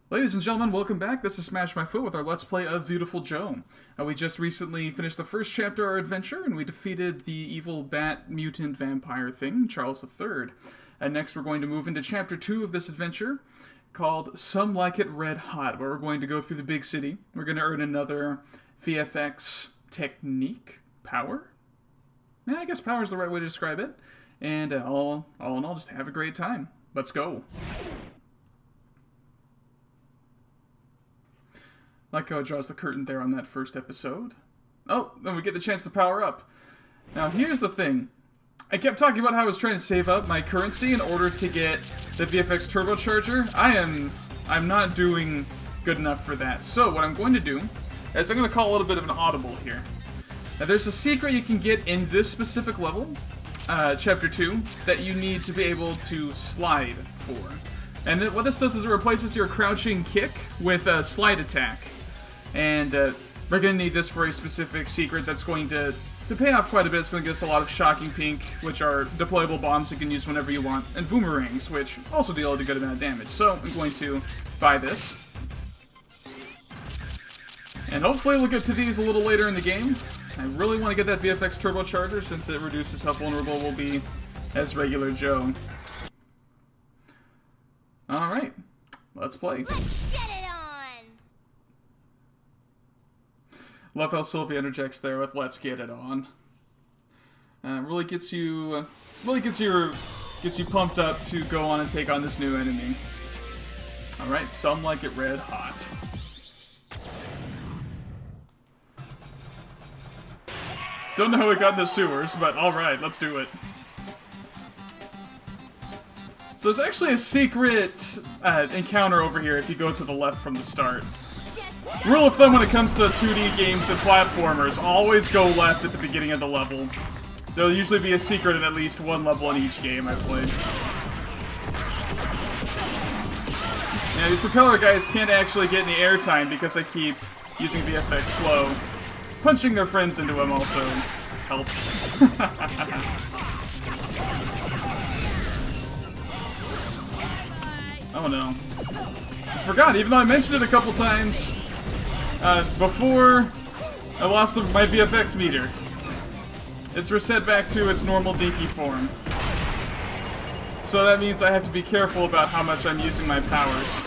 Ladies and gentlemen, welcome back. This is Smash My Foot with our Let's Play of Viewtiful Joe. We just recently finished the first chapter of our adventure, and we defeated the evil bat mutant vampire thing, Charles III. And next we're going to move into Chapter 2 of this adventure, called Some Like It Red Hot, where we're going to go through the big city. We're going to earn another VFX technique? Power? Yeah, I guess power is the right way to describe it. And all in all, just have a great time. Let's go. Like how it draws the curtain there on that first episode. Oh, then we get the chance to power up. Now here's the thing. I kept talking about how I was trying to save up my currency in order to get the VFX Turbocharger. I'm not doing good enough for that. So what I'm going to do is I'm going to call a little bit of an audible here. Now there's a secret you can get in this specific level, Chapter 2, that you need to be able to slide for. And what this does is it replaces your crouching kick with a slide attack. And we're going to need this for a specific secret that's going to pay off quite a bit. It's going to give us a lot of shocking pink, which are deployable bombs you can use whenever you want, and boomerangs, which also deal a good amount of damage. So I'm going to buy this. And hopefully we'll get to these a little later in the game. I really want to get that VFX Turbocharger since it reduces how vulnerable we'll be as regular Joe. Alright, let's play. Let's get it on! Love how Sylvia interjects there with "Let's get it on." Really gets you pumped up to go on and take on this new enemy. All right, Some Like It Red Hot. Don't know how we got in the sewers, but all right, let's do it. So there's actually a secret encounter over here if you go to the left from the start. Rule of thumb when it comes to 2D games and platformers, always go left at the beginning of the level. There'll usually be a secret in at least one level in each game I've played. Now these propeller guys can't actually get any airtime because I keep using VFX slow. Punching their friends into them also helps. Oh no. I forgot, even though I mentioned it a couple times before I lost my VFX meter. It's reset back to its normal dinky form. So that means I have to be careful about how much I'm using my powers.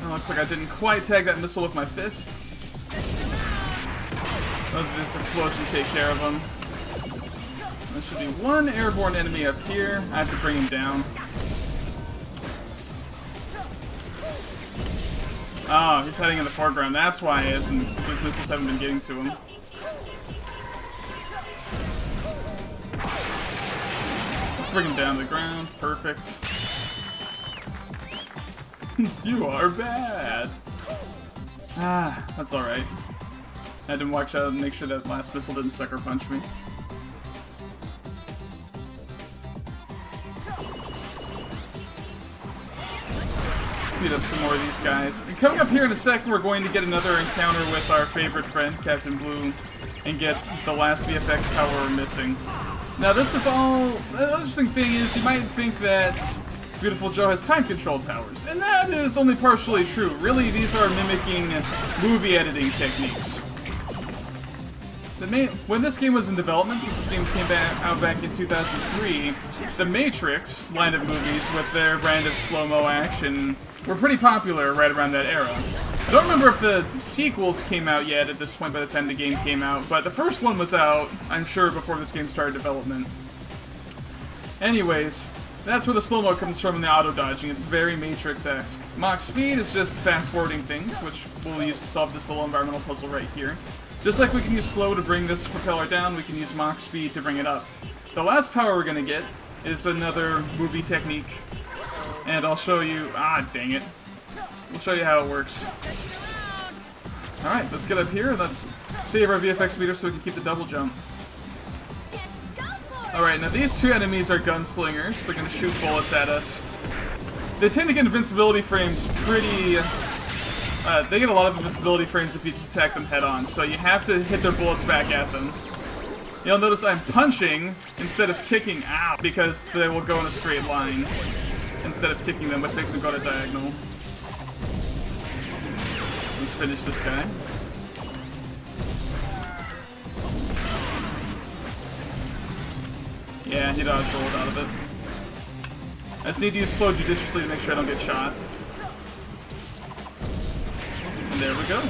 Oh, looks like I didn't quite tag that missile with my fist. Let this explosion take care of him. There should be one airborne enemy up here. I have to bring him down. Oh, he's hiding in the foreground. That's why his missiles haven't been getting to him. Let's bring him down to the ground. Perfect. You are bad. Ah, that's alright. I had to watch out and make sure that last missile didn't sucker punch me. Speed up some more of these guys. And coming up here in a second, we're going to get another encounter with our favorite friend, Captain Blue, and get the last VFX power we're missing. Now this is all... The interesting thing is, you might think that Viewtiful Joe has time-controlled powers, and that is only partially true. Really, these are mimicking movie editing techniques. When this game was in development, since this game came out back in 2003, the Matrix line of movies with their brand of slow-mo action were pretty popular right around that era. I don't remember if the sequels came out yet at this point by the time the game came out, but the first one was out, I'm sure, before this game started development. Anyways, that's where the slow-mo comes from in the auto-dodging. It's very Matrix-esque. Mach speed is just fast-forwarding things, which we'll use to solve this little environmental puzzle right here. Just like we can use slow to bring this propeller down, we can use Mach speed to bring it up. The last power we're going to get is another movie technique. And I'll show you... Ah, dang it. We'll show you how it works. Alright, let's get up here and let's save our VFX meter so we can keep the double jump. Alright, now these two enemies are gunslingers. They're going to shoot bullets at us. They tend to get invincibility frames pretty... they get a lot of invincibility frames if you just attack them head on, so you have to hit their bullets back at them. You'll notice I'm punching instead of kicking out because they will go in a straight line instead of kicking them, which makes them go to diagonal. Let's finish this guy. Yeah, he dodge rolled out of it. I just need to use slow judiciously to make sure I don't get shot. And there we go.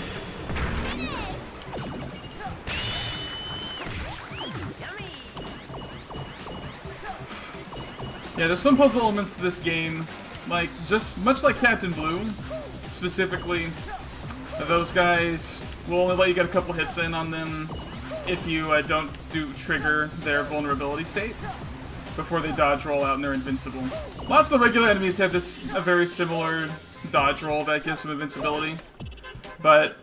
Yeah, there's some puzzle elements to this game, like, just much like Captain Blue, specifically, those guys will only let you get a couple hits in on them if you don't trigger their vulnerability state before they dodge roll out and they're invincible. Lots of the regular enemies have a very similar dodge roll that gives them invincibility, but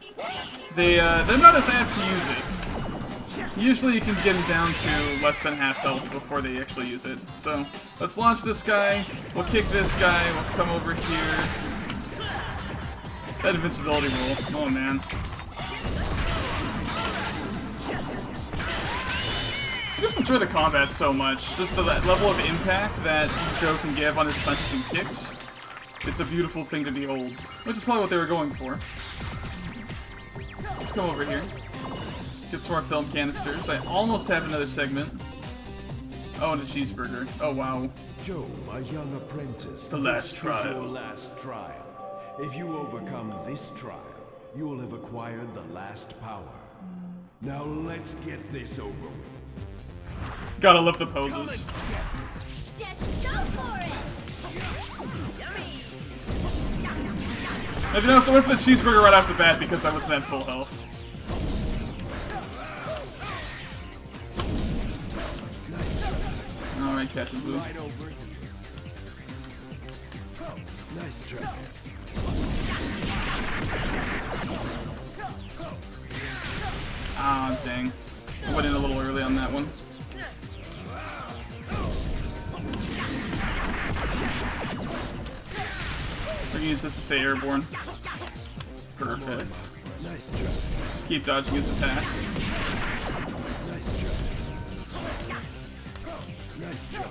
they're not as apt to use it. Usually you can get them down to less than half health before they actually use it. So, let's launch this guy, we'll kick this guy, we'll come over here. That invincibility roll, oh man. I just enjoy the combat so much. Just the level of impact that Joe can give on his punches and kicks. It's a beautiful thing to behold. Which is probably what they were going for. Let's come over here. Get some more film canisters. I almost have another segment. Oh, and a cheeseburger. Oh, wow. Joe, my young apprentice. The last trial. Your last trial. If you overcome this trial, you will have acquired the last power. Now let's get this over with. Gotta love the poses. Just go for it! If you notice, I went for the cheeseburger right off the bat because I wasn't at full health. Alright, Captain Blue. Right over here. Nice try. Ah, dang. I went in a little early on that one. We're gonna use this to stay airborne. Perfect. Nice try. Let's just keep dodging his attacks. Nice try. Nice try.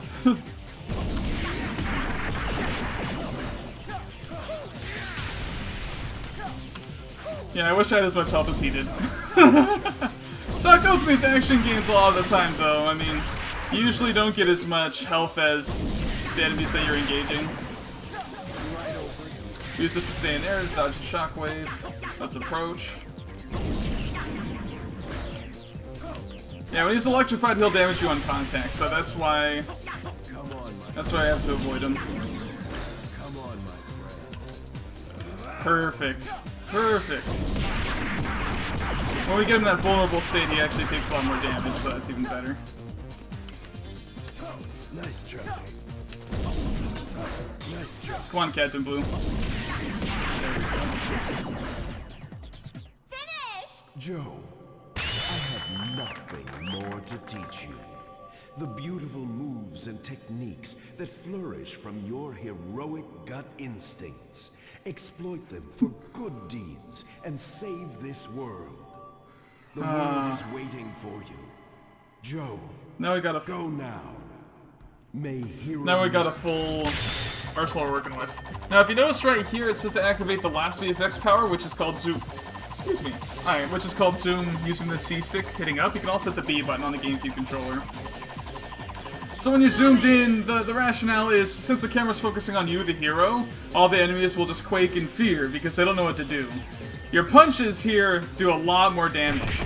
Yeah, I wish I had as much health as he did. So it goes in these action games a lot of the time, though. I mean, you usually don't get as much health as the enemies that you're engaging. Use this to stay in air, dodge the shockwave. Let's approach. Yeah, when he's electrified, he'll damage you on contact, so that's why I have to avoid him. Come on, my friend. Perfect. Perfect. When we get him in that vulnerable state, he actually takes a lot more damage, so that's even better. Nice try. Nice try. Come on, Captain Blue. Finished! Joe, I have nothing more to teach you. The beautiful moves and techniques that flourish from your heroic gut instincts. Exploit them for good deeds and save this world. The world is waiting for you. Joe, Now we got a go now. May heroes... Now we got a full arsenal we're working with. Now, if you notice right here, it says to activate the last VFX power, which is called Zoom. Excuse me. Alright, which is called Zoom using the C stick hitting up. You can also hit the B button on the Gamecube controller. So when you're zoomed in, the rationale is, since the camera's focusing on you, the hero, all the enemies will just quake in fear because they don't know what to do. Your punches here do a lot more damage.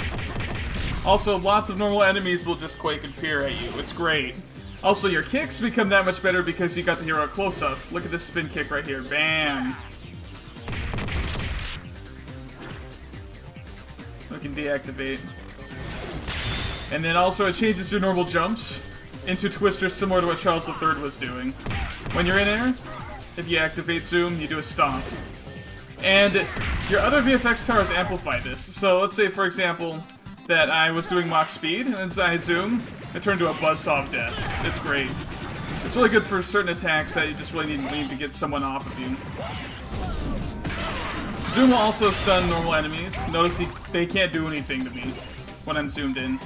Also, lots of normal enemies will just quake in fear at you. It's great. Also, your kicks become that much better because you got the hero close up. Look at this spin kick right here. Bam! We can deactivate. And then also it changes your normal jumps into twisters similar to what Charles III was doing. When you're in air, if you activate zoom, you do a stomp. And your other VFX powers amplify this. So let's say, for example, that I was doing Mach speed, and as I zoom, it turned to a buzzsaw of death. It's great. It's really good for certain attacks that you just really need to get someone off of you. Zoom will also stun normal enemies. Notice they can't do anything to me when I'm zoomed in.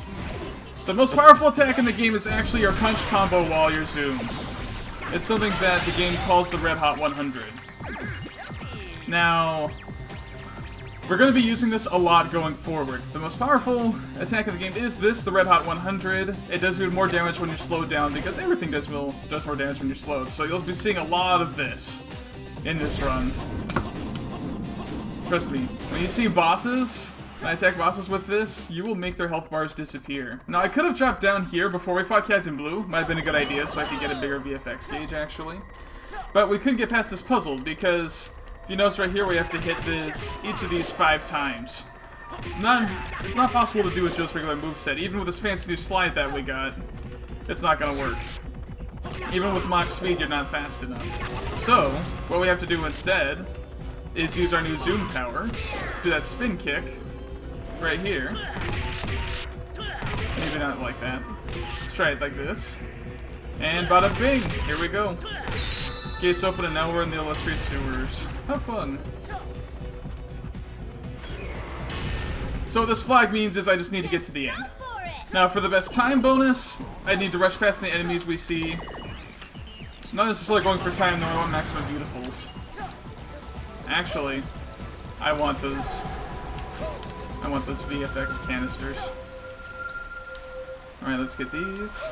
The most powerful attack in the game is actually your punch combo while you're zoomed. It's something that the game calls the Red Hot 100. Now, we're going to be using this a lot going forward. The most powerful attack of the game is this, the Red Hot 100. It does do more damage when you're slowed down because everything does more damage when you're slowed. So you'll be seeing a lot of this in this run. Trust me, when you see bosses, and I attack bosses with this, you will make their health bars disappear. Now, I could have dropped down here before we fought Captain Blue. Might have been a good idea so I could get a bigger VFX gauge, actually. But we couldn't get past this puzzle because... if you notice right here, we have to hit each of these 5 times. It's not possible to do with just regular moveset. Even with this fancy new slide that we got, it's not gonna work. Even with Mach speed, you're not fast enough. So, what we have to do instead is use our new zoom power, do that spin kick right here. Maybe not like that. Let's try it like this. And bada bing! Here we go. Gates open and now we're in the illustrious sewers. Have fun. So what this flag means is I just need to get to the end. Now for the best time bonus, I need to rush past the enemies we see. Not necessarily going for time, though I want maximum beautifuls. Actually, I want those VFX canisters. Alright, let's get these.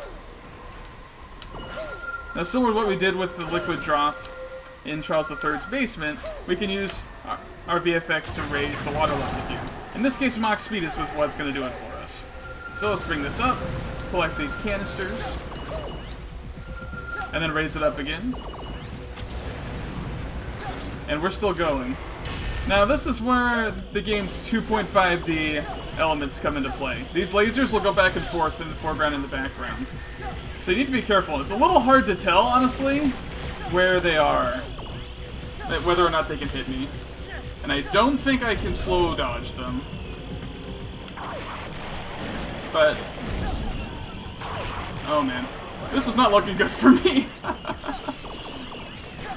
Now, similar to what we did with the liquid drop in Charles III's basement, we can use our VFX to raise the water level here. In this case, Mach speed is what's going to do it for us. So let's bring this up, collect these canisters, and then raise it up again. And we're still going. Now, this is where the game's 2.5D elements come into play. These lasers will go back and forth in the foreground and the background. So you need to be careful. It's a little hard to tell, honestly, where they are. Whether or not they can hit me. And I don't think I can slow dodge them. But... oh man. This is not looking good for me.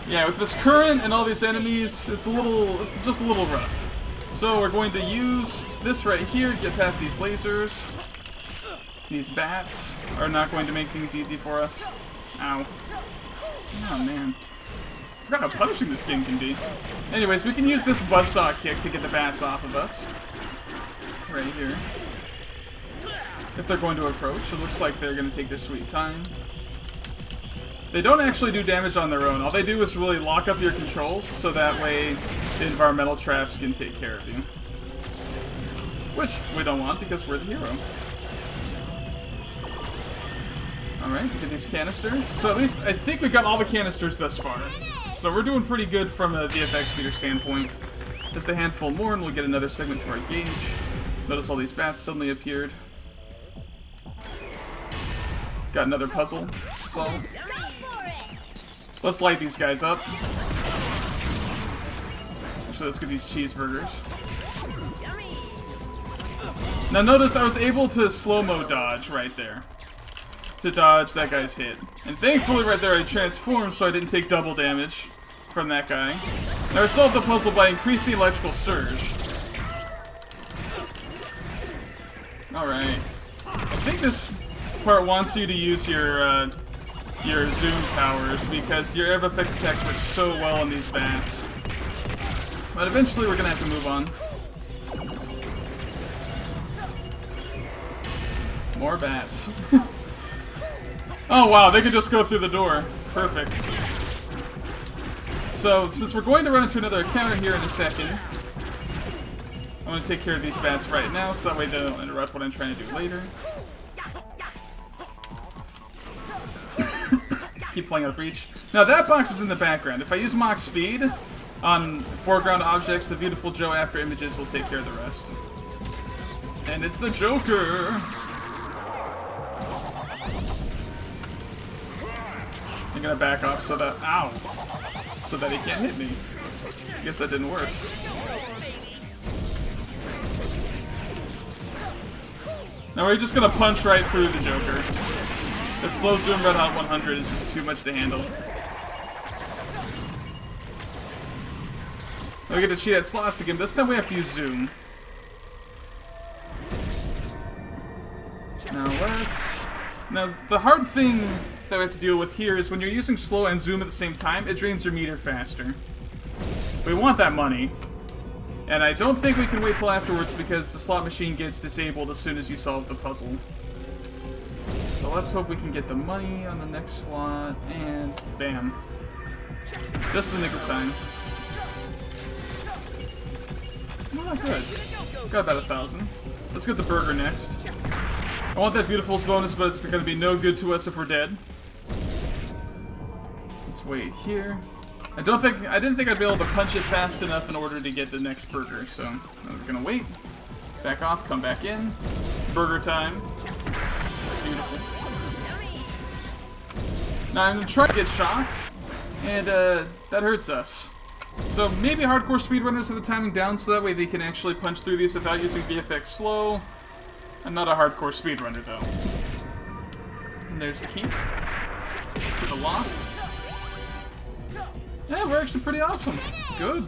Yeah, with this current and all these enemies, it's just a little rough. So we're going to use this right here to get past these lasers. These bats are not going to make things easy for us. Ow. Oh man. I forgot how punishing this game can be. Anyways, we can use this buzzsaw kick to get the bats off of us. Right here. If they're going to approach, it looks like they're going to take their sweet time. They don't actually do damage on their own. All they do is really lock up your controls, so that way the environmental traps can take care of you. Which we don't want, because we're the hero. Alright, get these canisters. So at least, I think we got all the canisters thus far. So we're doing pretty good from a VFX meter standpoint. Just a handful more and we'll get another segment to our gauge. Notice all these bats suddenly appeared. Got another puzzle solved. Let's light these guys up. So let's get these cheeseburgers. Now notice I was able to slow-mo dodge right there. To dodge that guy's hit. And thankfully right there I transformed so I didn't take double damage from that guy. Now I solved the puzzle by increasing electrical surge. Alright. I think this part wants you to use your zoom powers because your air effect attacks work so well on these bats. But eventually we're gonna have to move on. More bats. Oh wow, they could just go through the door. Perfect. So, since we're going to run into another encounter here in a second, I'm going to take care of these bats right now, so that way they don't interrupt what I'm trying to do later. Keep playing out of reach. Now that box is in the background. If I use Mach speed on foreground objects, the Viewtiful Joe after images will take care of the rest. And it's the Joker! I'm gonna back off so that, ow, so that he can't hit me. I guess that didn't work. Now we're just gonna punch right through the Joker. That slow zoom Red Hot 100 is just too much to handle. Now we get to cheat at slots again. This time we have to use zoom. Now, the hard thing that we have to deal with here is when you're using slow and zoom at the same time, it drains your meter faster. We want that money. And I don't think we can wait till afterwards because the slot machine gets disabled as soon as you solve the puzzle. So let's hope we can get the money on the next slot, and bam. Just the nick of time. Oh, good. Got about 1,000. Let's get the burger next. I want that Viewtiful's bonus, but it's going to be no good to us if we're dead. Let's wait here. I didn't think I'd be able to punch it fast enough in order to get the next burger, so we're gonna wait. Back off, come back in. Burger time. Beautiful. Now I'm trying to get shocked, and that hurts us. So maybe hardcore speedrunners have the timing down so that way they can actually punch through these without using VFX slow. I'm not a hardcore speedrunner though. And there's the key. To the lock. Yeah, we're actually pretty awesome. Good.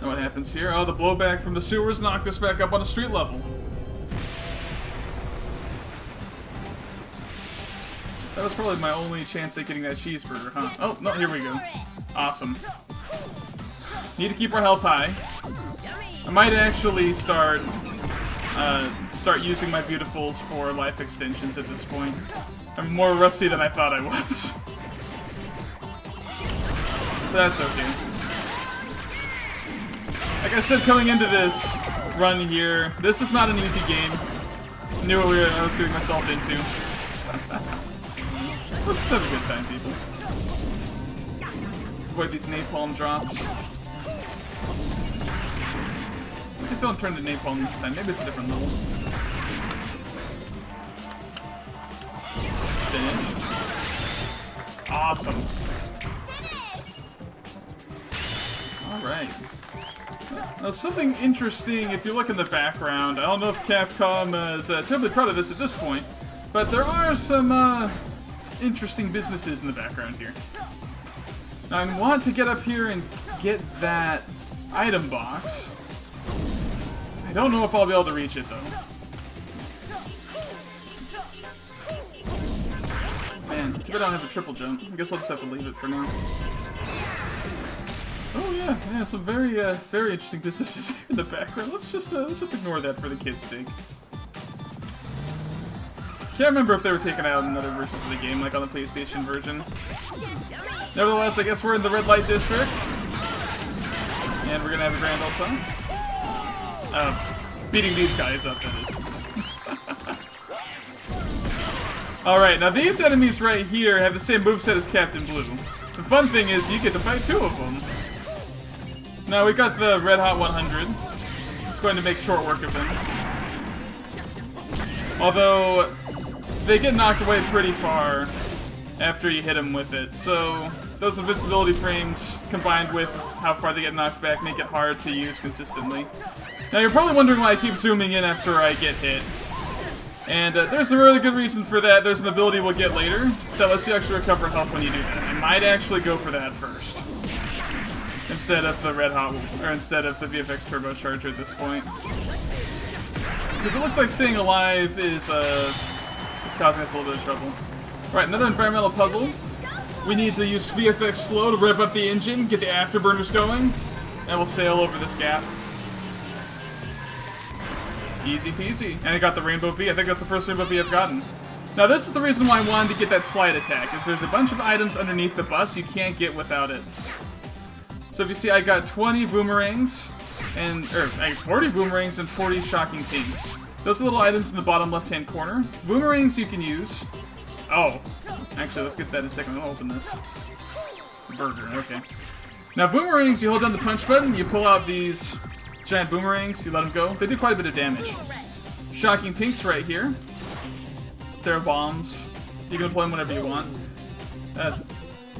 Now what happens here? Oh, the blowback from the sewers knocked us back up on a street level. That was probably my only chance at getting that cheeseburger, huh? Oh, no, here we go. Awesome. Need to keep our health high. I might actually start using my Viewtifuls for life extensions at this point. I'm more rusty than I thought I was. That's okay. Like I said, coming into this run here, this is not an easy game. I knew what I was getting myself into. Let's just have a good time, people. Let's avoid these napalm drops. I guess I don't turn to napalm this time. Maybe it's a different level. Finished. Awesome. Alright. Now something interesting, if you look in the background, I don't know if Capcom is terribly proud of this at this point, but there are some interesting businesses in the background here. Now I want to get up here and get that item box. I don't know if I'll be able to reach it though. Man, too bad I don't have a triple jump. I guess I'll just have to leave it for now. Oh yeah, some very interesting businesses in the background. Let's just ignore that for the kids' sake. Can't remember if they were taken out in other versions of the game, like on the PlayStation version. Nevertheless, I guess we're in the red light district, and we're gonna have a grand old time. Beating these guys up, that is. Alright, now these enemies right here have the same moveset as Captain Blue. The fun thing is you get to fight two of them. Now we got the Red Hot 100. It's going to make short work of them. Although, they get knocked away pretty far after you hit them with it. So, those invincibility frames combined with how far they get knocked back make it hard to use consistently. Now you're probably wondering why I keep zooming in after I get hit. And there's a really good reason for that. There's an ability we'll get later that lets you actually recover health when you do that. I might actually go for that first, instead of the Red Hot, or instead of the VFX Turbocharger at this point, because it looks like staying alive is causing us a little bit of trouble. Right, another environmental puzzle. We need to use VFX slow to rev up the engine, get the afterburners going, and we'll sail over this gap. Easy peasy. And I got the Rainbow V. I think that's the first Rainbow V I've gotten. Now this is the reason why I wanted to get that slide attack, is there's a bunch of items underneath the bus you can't get without it. So if you see, I got 20 boomerangs, and 40 boomerangs and 40 shocking pinks. Those are little items in the bottom left-hand corner. Boomerangs you can use. Oh, actually, let's get to that in a second. I'll open this. Burger, okay. Now boomerangs, you hold down the punch button, you pull out these giant boomerangs, you let them go. They do quite a bit of damage. Shocking pinks right here. They're bombs. You can deploy them whenever you want.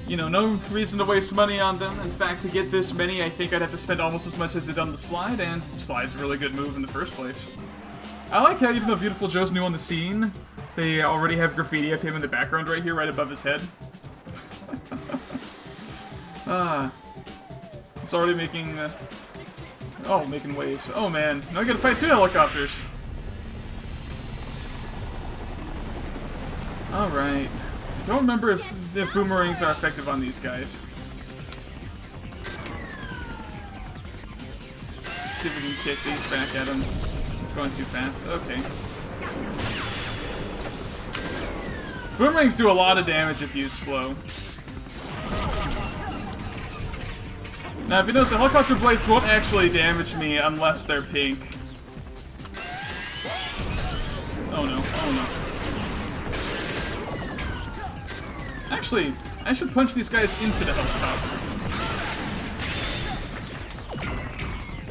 You know, no reason to waste money on them. In fact, to get this many, I think I'd have to spend almost as much as I did on the slide, and slide's a really good move in the first place. I like how even though Viewtiful Joe's new on the scene, they already have graffiti of him in the background right here, right above his head. It's already making... Oh, making waves. Oh man, now I gotta fight 2 helicopters. Alright. I don't remember if boomerangs are effective on these guys. Let's see if we can kick these back at him. It's going too fast. Okay. Boomerangs do a lot of damage if used slow. Now, if you notice, the helicopter blades won't actually damage me unless they're pink. Oh no, oh no. Actually, I should punch these guys into the helicopter.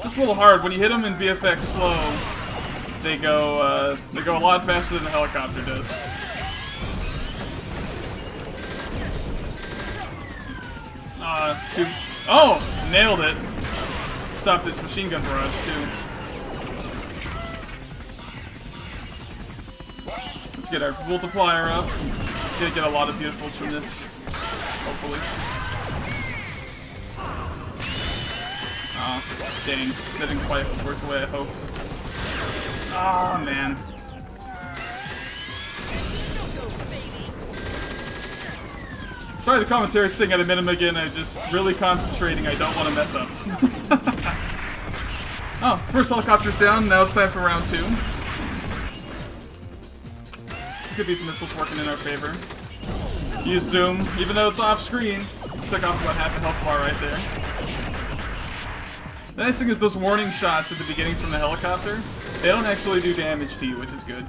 Just a little hard. When you hit them in VFX slow, they go a lot faster than the helicopter does. Oh! Nailed it. Stopped its machine gun barrage, too. Let's get our multiplier up. Gonna get a lot of beautifuls from this, hopefully. Oh, dang. That didn't quite work the way I hoped. Oh, man. Sorry the commentary's staying at a minimum again, I'm just really concentrating, I don't want to mess up. Oh, first helicopter's down, now it's time for round 2. Let's get these missiles working in our favor. Use zoom, even though it's off screen. Took off about half a health bar right there. The nice thing is those warning shots at the beginning from the helicopter, they don't actually do damage to you, which is good.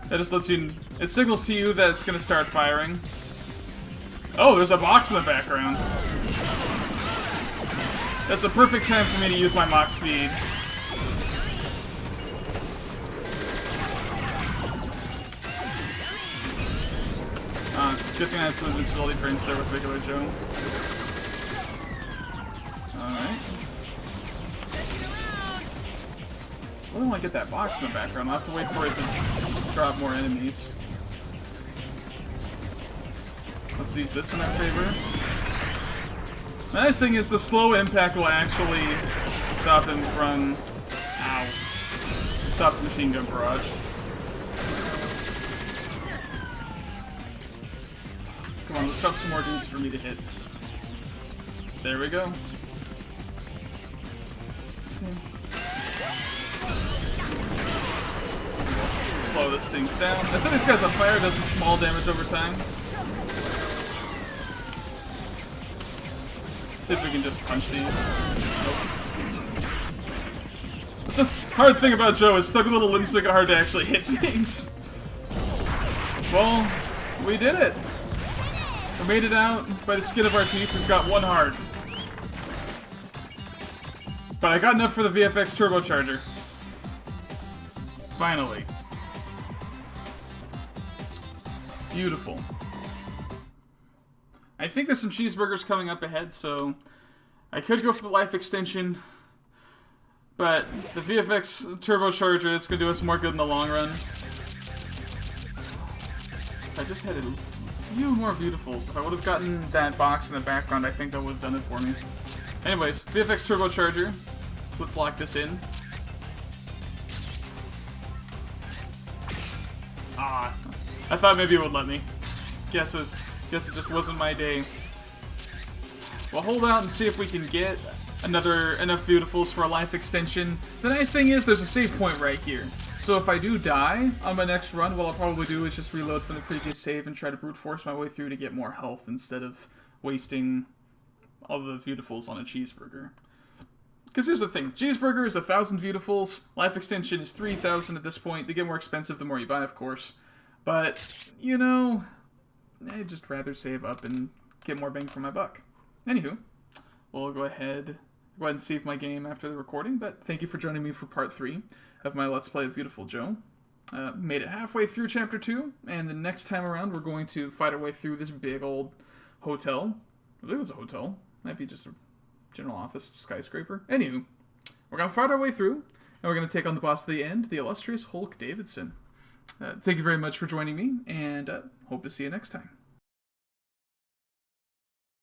That just lets you... It signals to you that it's going to start firing. Oh, there's a box in the background. That's a perfect time for me to use my Mach speed. Good thing I had some invincibility frames there with regular Joe. Alright. I don't want to get that box in the background. I'll have to wait for it to drop more enemies. Let's use this in our favor. The nice thing is the slow impact will actually stop him from... Ow. Stop the machine gun barrage. Come on, let's drop some more dudes for me to hit. There we go. Let's see. We'll slow this thing down. I said this guy's on fire, does some small damage over time. See if we can just punch these. Nope. That's the hard thing about Joe, is stuck little limbs make it hard to actually hit things. Well, we did it. We made it out by the skin of our teeth. We've got one heart. But I got enough for the VFX Turbocharger. Finally. Beautiful. I think there's some cheeseburgers coming up ahead, so I could go for the life extension, but the VFX Turbocharger is going to do us more good in the long run. If I just had a few more beautifuls, if I would have gotten that box in the background, I think that would have done it for me. Anyways, VFX Turbocharger. Let's lock this in. Ah, I thought maybe it would let me. Guess it just wasn't my day. We'll hold out and see if we can get enough beautifuls for a life extension. The nice thing is there's a save point right here. So if I do die on my next run, what I'll probably do is just reload from the previous save and try to brute force my way through to get more health instead of wasting all the beautifuls on a cheeseburger. Because here's the thing, cheeseburger is 1,000 beautifuls, life extension is 3,000 at this point. They get more expensive the more you buy, of course. But, you know, I'd just rather save up and get more bang for my buck. Anywho, we'll go ahead and save my game after the recording, but thank you for joining me for part 3 of my Let's Play of Viewtiful Joe. Made it halfway through Chapter 2, and the next time around we're going to fight our way through this big old hotel. I believe it's a hotel. Might be just a general office skyscraper. Anywho, we're going to fight our way through, and we're going to take on the boss at the end, the illustrious Hulk Davidson. Thank you very much for joining me, and hope to see you next time.